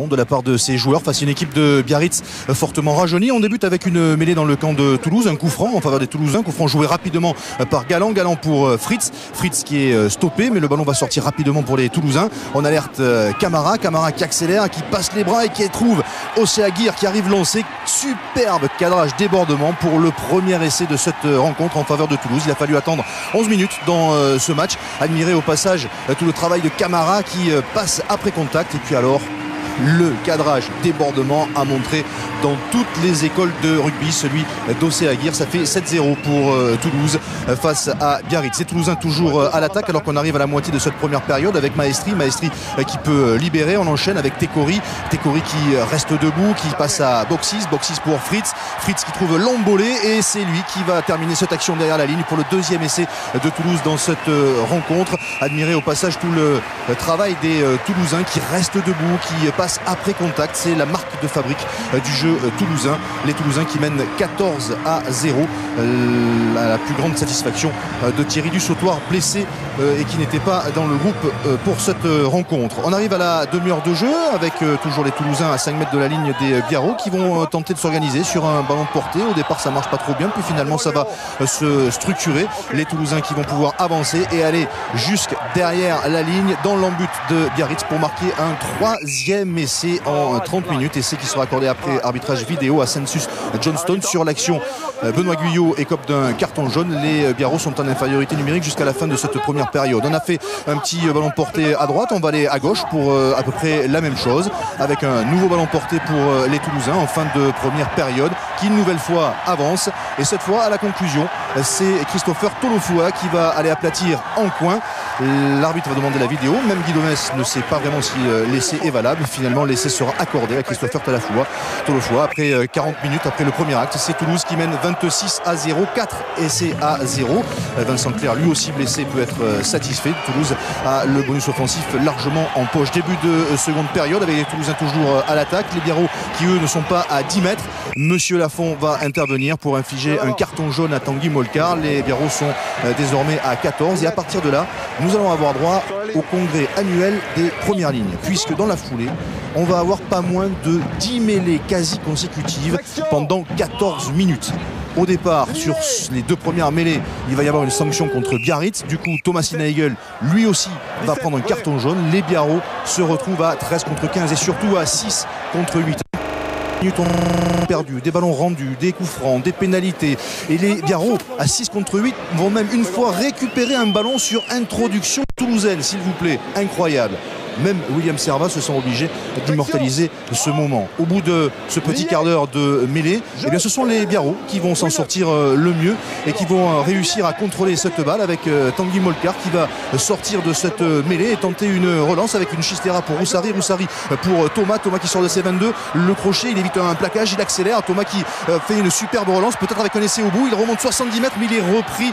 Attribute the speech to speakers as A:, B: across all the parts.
A: de la part de ses joueurs face à une équipe de Biarritz fortement rajeunie. On débute avec une mêlée dans le camp de Toulouse, un coup franc en faveur des Toulousains, coup franc joué rapidement par Galland pour Fritz qui est stoppé, mais le ballon va sortir rapidement pour les Toulousains. On alerte Camara qui accélère, qui passe les bras et qui trouve Oseaguirre qui arrive lancé. Superbe cadrage, débordement pour le premier essai de cette rencontre en faveur de Toulouse. Il a fallu attendre 11 minutes dans ce match. Admirer au passage tout le travail de Camara qui passe après contact, et puis alors le cadrage débordement a montré dans toutes les écoles de rugby celui d'Oseaguirre. Ça fait 7-0 pour Toulouse face à Biarritz. C'est Toulousain toujours à l'attaque alors qu'on arrive à la moitié de cette première période avec Maestri qui peut libérer. On enchaîne avec Tekori qui reste debout, qui passe à Boxis pour Fritz qui trouve l'embolé, et c'est lui qui va terminer cette action derrière la ligne pour le deuxième essai de Toulouse dans cette rencontre. Admirer au passage tout le travail des Toulousains qui restent debout, qui passent après contact. C'est la marque de fabrique du jeu toulousain. Les Toulousains qui mènent 14-0. La plus grande satisfaction de Thierry Dussautoir, blessé et qui n'était pas dans le groupe pour cette rencontre. On arrive à la demi-heure de jeu avec toujours les Toulousains à 5 mètres de la ligne des Biarros qui vont tenter de s'organiser sur un ballon porté. Au départ ça marche pas trop bien, puis finalement ça va se structurer. Les Toulousains qui vont pouvoir avancer et aller jusque derrière la ligne dans l'embut de Biarritz pour marquer un troisième essai en 30 minutes, essai qui sera accordé après arbitrage vidéo à Census Johnston. Sur l'action, Benoît Guyot écope d'un carton jaune. Les Biarros sont en infériorité numérique jusqu'à la fin de cette première période. On a fait un petit ballon porté à droite, on va aller à gauche pour à peu près la même chose, avec un nouveau ballon porté pour les Toulousains en fin de première période, qui une nouvelle fois avance, et cette fois à la conclusion c'est Christopher Tolofua qui va aller aplatir en coin. L'arbitre va demander la vidéo, même Guy Domès ne sait pas vraiment si l'essai est valable. Finalement l'essai sera accordé à Christopher Tolofua après 40 minutes après le premier acte. C'est Toulouse qui mène 26-0, 4 essais à 0. Vincent Clerc, lui aussi blessé, peut être satisfait. Toulouse a le bonus offensif largement en poche. Début de seconde période avec les Toulousains toujours à l'attaque. Les Biarros qui eux ne sont pas à 10 mètres. Monsieur Lafont va intervenir pour infliger un carton jaune à Tanguy Molcar. Les Biarros sont désormais à 14, et à partir de là nous allons avoir droit au congrès annuel des premières lignes, puisque dans la foulée on va avoir pas moins de 10 mêlées quasi consécutives pendant 14 minutes. Au départ, sur les deux premières mêlées, il va y avoir une sanction contre Biarritz. Du coup, Thomas Sinagel, lui aussi, va prendre un carton jaune. Les Biarros se retrouvent à 13 contre 15 et surtout à 6 contre 8. Minutes ont perdu, des ballons rendus, des coups francs, des pénalités, et les Biarros à 6 contre 8 vont même une fois récupérer un ballon sur introduction toulousaine, s'il vous plaît. Incroyable. Même William Servat se sent obligé d'immortaliser ce moment. Au bout de ce petit quart d'heure de mêlée, eh bien ce sont les Biarros qui vont s'en sortir le mieux et qui vont réussir à contrôler cette balle avec Tanguy Molcar qui va sortir de cette mêlée et tenter une relance avec une chistera pour Roussari pour Thomas qui sort de ses 22. Le crochet, il évite un plaquage, il accélère. Thomas qui fait une superbe relance, peut-être avec un essai au bout. Il remonte 70 mètres, mais il est repris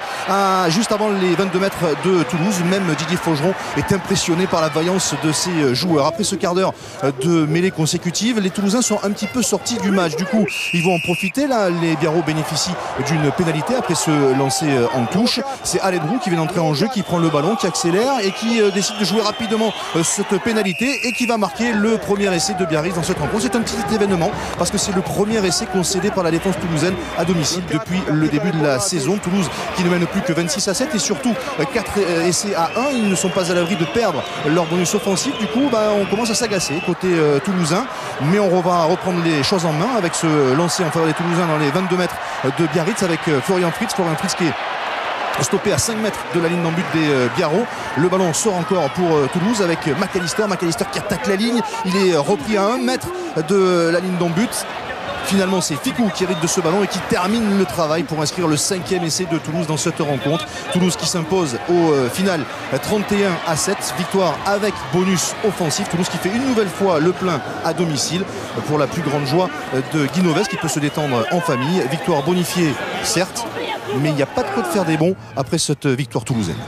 A: juste avant les 22 mètres de Toulouse. Même Didier Faugeron est impressionné par la vaillance de ces joueurs. Après ce quart d'heure de mêlée consécutive, les Toulousains sont un petit peu sortis du match. Du coup, ils vont en profiter. Là, les Biarros bénéficient d'une pénalité après ce lancer en touche. C'est Aledrou qui vient d'entrer en jeu, qui prend le ballon, qui accélère et qui décide de jouer rapidement cette pénalité et qui va marquer le premier essai de Biarritz dans cette rencontre. C'est un petit événement parce que c'est le premier essai concédé par la défense toulousaine à domicile depuis le début de la saison. Toulouse qui ne mène plus que 26-7 et surtout 4 essais à 1. Ils ne sont pas à l'abri de perdre leur bonus offensif. Du coup, on commence à s'agacer côté toulousain, mais on va reprendre les choses en main avec ce lancer en faveur des Toulousains dans les 22 mètres de Biarritz avec Florian Fritz qui est stoppé à 5 mètres de la ligne d'en but des Biarros. Le ballon sort encore pour Toulouse avec McAllister qui attaque la ligne. Il est repris à 1 mètre de la ligne d'en but. Finalement, c'est Ficou qui hérite de ce ballon et qui termine le travail pour inscrire le 5e essai de Toulouse dans cette rencontre. Toulouse qui s'impose au final 31-7, victoire avec bonus offensif. Toulouse qui fait une nouvelle fois le plein à domicile pour la plus grande joie de Guy Novès qui peut se détendre en famille. Victoire bonifiée, certes, mais il n'y a pas de quoi de faire des bons après cette victoire toulousaine.